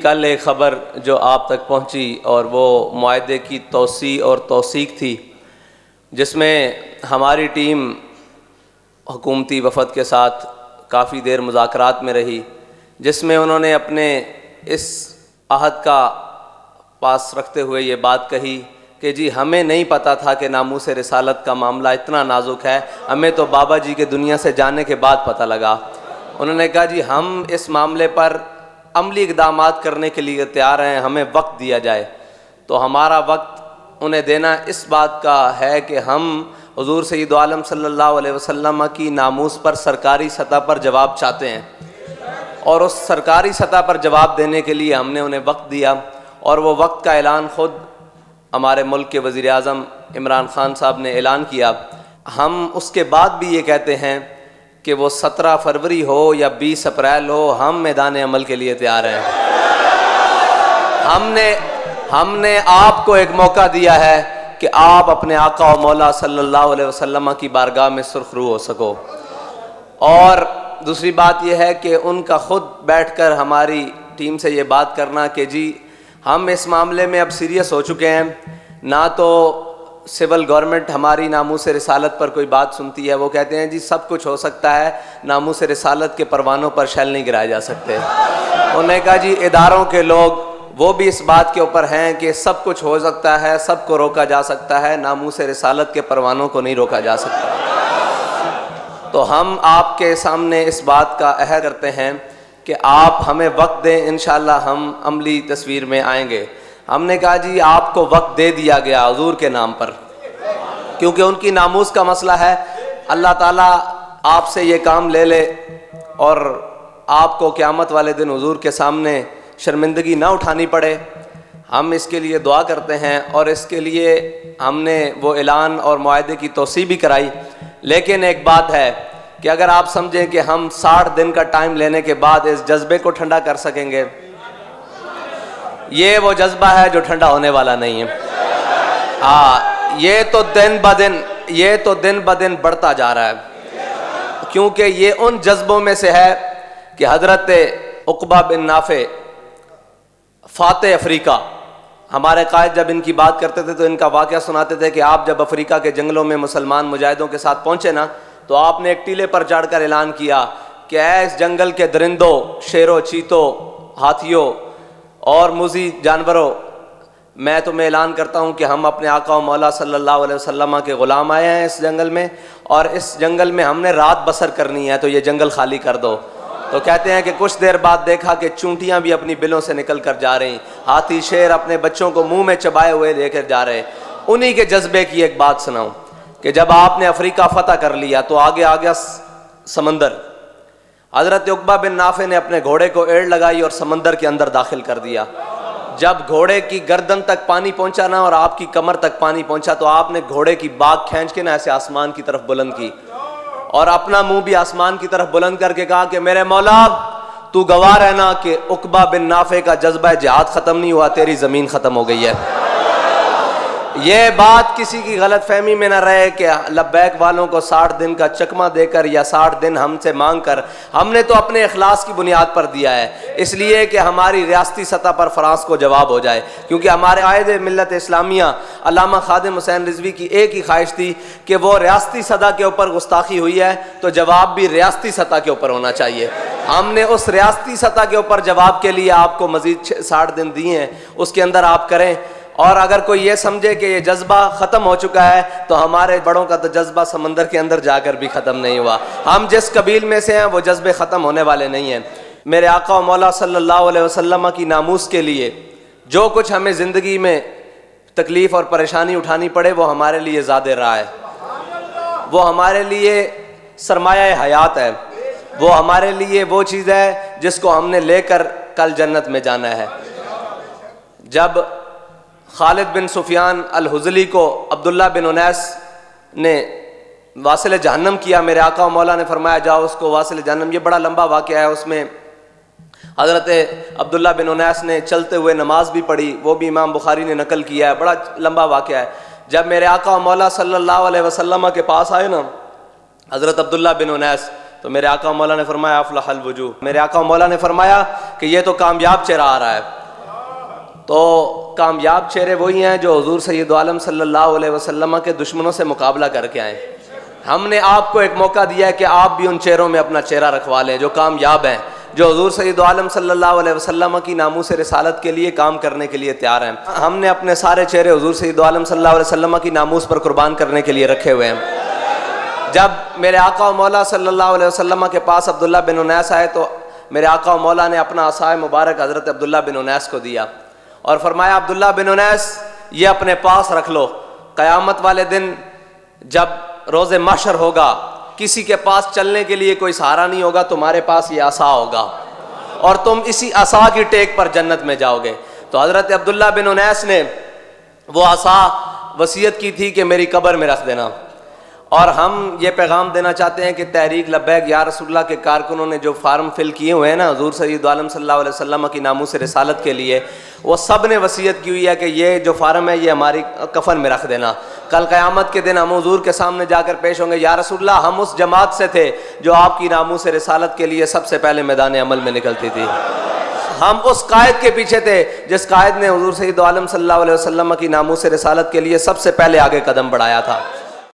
कल एक ख़बर जो आप तक पहुंची और वो मुआहदे की तौसी और तौसीक थी, जिसमें हमारी टीम हुकूमती वफ़द के साथ काफ़ी देर मुज़ाकरात में रही, जिसमें उन्होंने अपने इस अहद का पास रखते हुए ये बात कही कि जी हमें नहीं पता था कि नामूस रिसालत का मामला इतना नाजुक है, हमें तो बाबा जी के दुनिया से जाने के बाद पता लगा। उन्होंने कहा जी हम इस मामले पर अमली इक़दामात करने के लिए तैयार हैं, हमें वक्त दिया जाए। तो हमारा वक्त उन्हें देना इस बात का है कि हम हुज़ूर सय्यद आलम सल्लल्लाहु अलैहि वसल्लम की नामूस पर सरकारी सतह पर जवाब चाहते हैं और उस सरकारी सतह पर जवाब देने के लिए हमने उन्हें वक्त दिया। और वो वक्त का ऐलान ख़ुद हमारे मुल्क के वज़ीर आज़म इमरान ख़ान साहब ने ऐलान किया। हम उसके बाद भी ये कहते हैं कि वो 17 फरवरी हो या 20 अप्रैल हो, हम मैदान अमल के लिए तैयार हैं। हमने आपको एक मौका दिया है कि आप अपने आका व मौला सल्लल्लाहु अलैहि वसल्लम की बारगाह में सुरखरू हो सको। और दूसरी बात यह है कि उनका ख़ुद बैठकर हमारी टीम से ये बात करना कि जी हम इस मामले में अब सीरियस हो चुके हैं, ना तो सिविल गवर्नमेंट हमारी नामूस रिसालत पर कोई बात सुनती है, वो कहते हैं जी सब कुछ हो सकता है, नामूस रिसालत के परवानों पर शैल नहीं गिराए जा सकते। उन्होंने कहा जी इदारों के लोग वो भी इस बात के ऊपर हैं कि सब कुछ हो सकता है, सबको रोका जा सकता है, नामूस रिसालत के परवानों को नहीं रोका जा सकता। तो हम आपके सामने इस बात का अहद करते हैं कि आप हमें वक्त दें, इंशाअल्लाह हम अमली तस्वीर में आएंगे। हमने कहा जी आपको वक्त दे दिया गया हुजूर के नाम पर, क्योंकि उनकी नामूस का मसला है। अल्लाह ताला आपसे ये काम ले ले और आपको क़यामत वाले दिन हुजूर के सामने शर्मिंदगी ना उठानी पड़े। हम इसके लिए दुआ करते हैं और इसके लिए हमने वो ऐलान और मुआहदे की तौसी भी कराई। लेकिन एक बात है कि अगर आप समझें कि हम 60 दिन का टाइम लेने के बाद इस जज्बे को ठंडा कर सकेंगे, ये वो जज्बा है जो ठंडा होने वाला नहीं है। हाँ, ये तो दिन ब दिन बढ़ता जा रहा है, क्योंकि ये उन जज्बों में से है कि हज़रत उक़बा बिन नाफ़े फ़ाते अफ्रीका, हमारे कायद जब इनकी बात करते थे तो इनका वाक़या सुनाते थे कि आप जब अफ्रीका के जंगलों में मुसलमान मुजाहिदों के साथ पहुँचे ना, तो आपने एक टीले पर चढ़कर ऐलान किया कि ऐ इस जंगल के दरिंदों, शेरों, चीतों, हाथियों और मुज़ी जानवरों, मैं तुम्हें ऐलान करता हूँ कि हम अपने आका व मौला सल्लल्लाहु अलैहि वसल्लम के ग़ुलाम आए हैं इस जंगल में, और इस जंगल में हमने रात बसर करनी है, तो ये जंगल खाली कर दो। तो कहते हैं कि कुछ देर बाद देखा कि चूंटियाँ भी अपनी बिलों से निकल कर जा रही, हाथी शेर अपने बच्चों को मुँह में चबाए हुए लेकर जा रहे। उन्हीं के जज्बे की एक बात सुनाऊँ कि जब आपने अफ्रीका फ़तह कर लिया तो आगे आ गया समंदर। हज़रत उक़बा बिन नाफ़े ने अपने घोड़े को एड़ लगाई और समंदर के अंदर दाखिल कर दिया। जब घोड़े की गर्दन तक पानी पहुंचा ना और आपकी कमर तक पानी पहुंचा, तो आपने घोड़े की बाग खींच के ना ऐसे आसमान की तरफ बुलंद की और अपना मुंह भी आसमान की तरफ बुलंद करके कहा कि मेरे मौला, तू गवाह रहना कि उक़बा बिन नाफ़े का जज्बा जिहाद ख़त्म नहीं हुआ, तेरी ज़मीन ख़त्म हो गई है। ये बात किसी की गलत फहमी में न रहे कि लब्बैक वालों को 60 दिन का चकमा देकर या 60 दिन हमसे मांग कर, हमने तो अपने इखलास की बुनियाद पर दिया है, इसलिए कि हमारी रियासती सतह पर फ्रांस को जवाब हो जाए। क्योंकि हमारे आयद मिल्लत इस्लामिया अल्लामा खादिम हुसैन रिजवी की एक ही ख्वाहिश थी कि वो रियासती सतह के ऊपर गुस्ताखी हुई है तो जवाब भी रियासती सतह के ऊपर होना चाहिए। हमने उस रियासती सतह के ऊपर जवाब के लिए आपको मजीद 60 दिन दिए हैं, उसके अंदर आप करें। और अगर कोई ये समझे कि ये जज्बा ख़त्म हो चुका है, तो हमारे बड़ों का तो जज्बा समंदर के अंदर जाकर भी ख़त्म नहीं हुआ। हम जिस कबील में से हैं वो जज्बे ख़त्म होने वाले नहीं हैं। मेरे आका व मौला सल्लल्लाहु अलैहि वसल्लम की नामूस के लिए जो कुछ हमें ज़िंदगी में तकलीफ़ और परेशानी उठानी पड़े, वो हमारे लिए ज़ादे राह है, वो हमारे लिए सरमाया हयात है, वो हमारे लिए वो चीज़ है जिसको हमने लेकर कल जन्नत में जाना है। जब खालिद बिन सुफियान अल हुज़ली को अब्दुल्ला बिन उनैस ने वासिल जहन्नम किया, मेरे आका व मौला ने फरमाया जाओ उसको वासिल जहन्नम। ये बड़ा लंबा वाक़या है, उसमें हज़रत अब्दुल्ला बिन उनैस ने चलते हुए नमाज भी पढ़ी, वो भी इमाम बुखारी ने नकल किया है, बड़ा लंबा वाक़या है। जब मेरे आका व मौला सल्लल्लाहु अलैहि वसल्लम के पास आए ना हज़रत अब्दुल्ला बिन उनैस, तो मेरे आका मौला ने फरमाया अफलहल वजूह, मेरे आका मौला ने फरमाया कि ये तो कामयाब चेहरा आ रहा है। तो कामयाब चेहरे वही हैं जो हुजूर सैयद आलम सल्लल्लाहु अलैहि वसल्लम के दुश्मनों से मुकाबला करके आए। हमने आपको एक मौका दिया है कि आप भी उन चेहरों में अपना चेहरा रखवा लें जो कामयाब हैं, जो हुजूर सैयद आलम सल्लल्लाहु अलैहि वसल्लम की नामूस रिसालत के लिए काम करने के लिए तैयार हैं। हमने अपने सारे चेहरे हुजूर सैयद आलम सल्लल्लाहु अलैहि वसल्लम की नामूस पर कुर्बान करने के लिए रखे हुए हैं। जब मेरे आका और मौला सल्लल्लाहु अलैहि वसल्लम के पास अब्दुल्ला बिन उनैस आए तो मेरे आका और मौला ने अपना असाए मुबारक हज़रत अब्दुल्ला बिन उनैस को दिया और फरमाया अब्दुल्ला बिन उनैस ये अपने पास रख लो, क़यामत वाले दिन जब रोज़े महशर होगा किसी के पास चलने के लिए कोई सहारा नहीं होगा, तुम्हारे पास ये आसा होगा और तुम इसी आसा की टेक पर जन्नत में जाओगे। तो हज़रत अब्दुल्ला बिन उनैस ने वो आसा वसीयत की थी कि मेरी कब्र में रख देना। और हम ये पैगाम देना चाहते हैं कि तहरीक लब्बैक या रसूलुल्लाह के कारकुनों ने जो फार्म फिल किए हुए हैं ना हुजूर सय्यद आलम सल्लल्लाहु अलैहि वसल्लम की नामूस रिसालत के लिए, वो सब ने वसीयत की हुई है कि ये जो फार्म है ये हमारी कफन में रख देना। कल क़यामत के दिन हम हुजूर के सामने जाकर पेश होंगे, या रसूलुल्लाह हम उस जमात से थे जो आपकी नामूस रिसालत के लिए सबसे पहले मैदान अमल में निकलती थी। हम उस कायद के पीछे थे जिस कायद ने हुजूर सय्यद आलम सल्लल्लाहु अलैहि वसल्लम की नामूस रिसालत के लिए सबसे पहले आगे कदम बढ़ाया था।